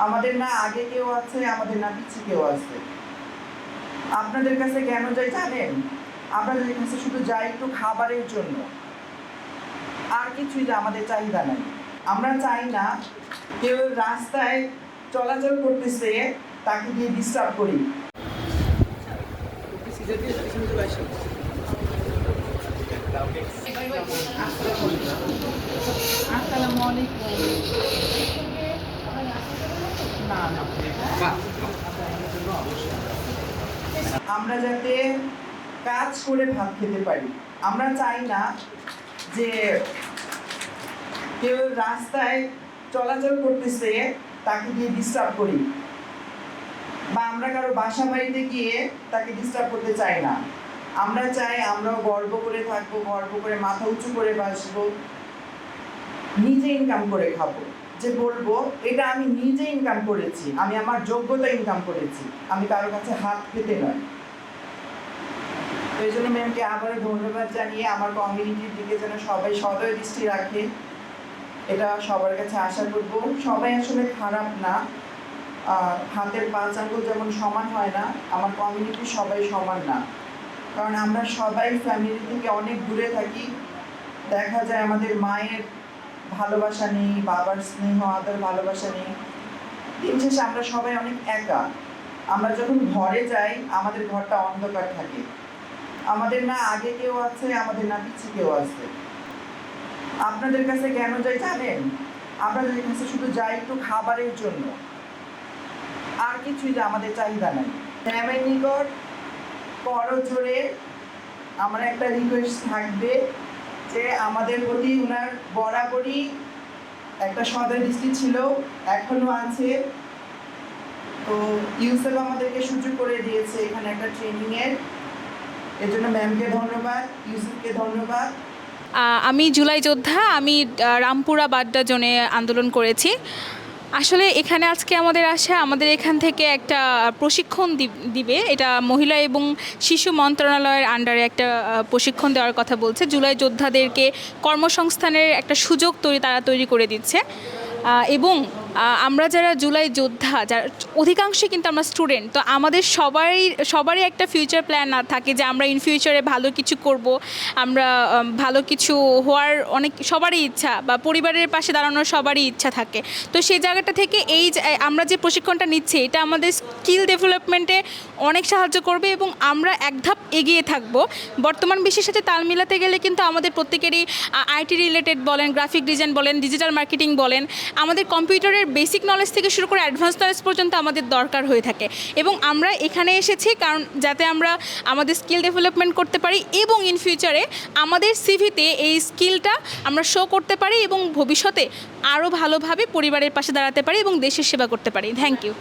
আমাদের না আগে কেউ আছে, আমাদের না পিছে কেউ আছে। আপনাদের কাছে কেন যাই জানেন? আপনাদের কাছে শুধু যাই একটু খাবারের জন্য, আর কিছুই আমাদের চাহিদা নাই। আমরা চাই না কেউ রাস্তায় চলাচল করতেছে তাকে গিয়ে ডিস্টার্ব করি। আসসালামু আলাইকুম। না না, আমরা যাতে কাজ করে ভাত খেতে পারি। আমরা চাই না যে কেউ রাস্তায় চলাচল করতেছে তাকে গিয়ে ডিস্টার্ব করি, বা আমরা কারো বাসা বাড়িতে গিয়ে তাকে ডিস্টার্ব করতে চাই না। আমরা চাই আমরাও গর্ব করে থাকবো, গর্ব করে মাথা উঁচু করে বাসবো, নিজে ইনকাম করে খাবো, যে বলবো এটা আমি নিজে ইনকাম করেছি, আমি আমার যোগ্যতা ইনকাম করেছি, আমি কারো কাছে হাত পেতে নয়। তো এই জন্য ম্যামকে আবারও ধন্যবাদ জানিয়ে আমার কমিউনিটির দিকে যেন সবাই সদয় দৃষ্টি রাখে, এটা সবার কাছে আশা করব। সবাই আসলে খারাপ না, হাতের 5 আঙ্গুল যেমন সমান হয় না, আমার কমিউনিটি সবাই সমান না। কারণ আমরা সবাই ফ্যামিলি থেকে অনেক দূরে থাকি, দেখা যায় আমাদের মায়ের ভালোবাসা নেই, বাবার স্নেহ আদর ভালোবাসা নেই। দিন শেষে আমরা সবাই অনেক একা। আমরা যখন ঘরে যাই আমাদের ঘরটা অন্ধকার থাকে। আমাদের না আগে কেউ আছে, আমাদের না পিছে কেউ আছে। আপনাদের কাছে কেন যাই জানেন? আপনাদের কাছে শুধু যাই একটু খাবারের জন্য, আর কিছুই আমাদের চাহিদা নাই। ম্যামের নিকট করজোড়ে আমার একটা রিকোয়েস্ট থাকবে যে আমাদের প্রতি ওনার বরাবরই একটা সদয় দৃষ্টি ছিল, এখনো আছে। তো ইউসেফ আমাদেরকে সুযোগ করে দিয়েছে এখানে একটা ট্রেনিংয়ের, এর জন্য ম্যামকে ধন্যবাদ, ইউসেফকে ধন্যবাদ। আমি জুলাই যোদ্ধা, আমি রামপুরা বাড্ডা জোনে আন্দোলন করেছি। আসলে এখানে আজকে আমাদের এখান থেকে একটা প্রশিক্ষণ দিবে। এটা মহিলা এবং শিশু মন্ত্রণালয়ের আন্ডারে একটা প্রশিক্ষণ দেওয়ার কথা বলছে। জুলাই যোদ্ধাদেরকে কর্মসংস্থানের একটা সুযোগ তারা তৈরি করে দিচ্ছে। এবং আমরা যারা জুলাই যোদ্ধা, যারা অধিকাংশই কিন্তু আমরা স্টুডেন্ট, তো আমাদের সবারই একটা ফিউচার প্ল্যান না থাকে যে আমরা ইন ফিউচারে ভালো কিছু করব, আমরা ভালো কিছু হওয়ার সবারই ইচ্ছা, বা পরিবারের পাশে দাঁড়ানোর সবারই ইচ্ছা থাকে। তো সেই জায়গাটা থেকে আমরা যে প্রশিক্ষণটা নিচ্ছি এটা আমাদের স্কিল ডেভেলপমেন্টে অনেক সাহায্য করবে এবং আমরা এক ধাপ এগিয়ে থাকব। বর্তমান বিশ্বের সাথে তাল মিলাতে গেলে কিন্তু আমাদের প্রত্যেকেরই আইটি রিলেটেড বলেন, গ্রাফিক ডিজাইন বলেন, ডিজিটাল মার্কেটিং বলেন, আমাদের কম্পিউটারের বেসিক নলেজ থেকে শুরু করে অ্যাডভান্স নলেজ পর্যন্ত আমাদের দরকার হয়ে থাকে। এবং আমরা এখানে এসেছি কারণ যাতে আমরা আমাদের স্কিল ডেভেলপমেন্ট করতে পারি এবং ইন ফিউচারে আমাদের সিভিতে এই স্কিলটা আমরা শো করতে পারি এবং ভবিষ্যতে আরও ভালোভাবে পরিবারের পাশে দাঁড়াতে পারি এবং দেশের সেবা করতে পারি। Thank you.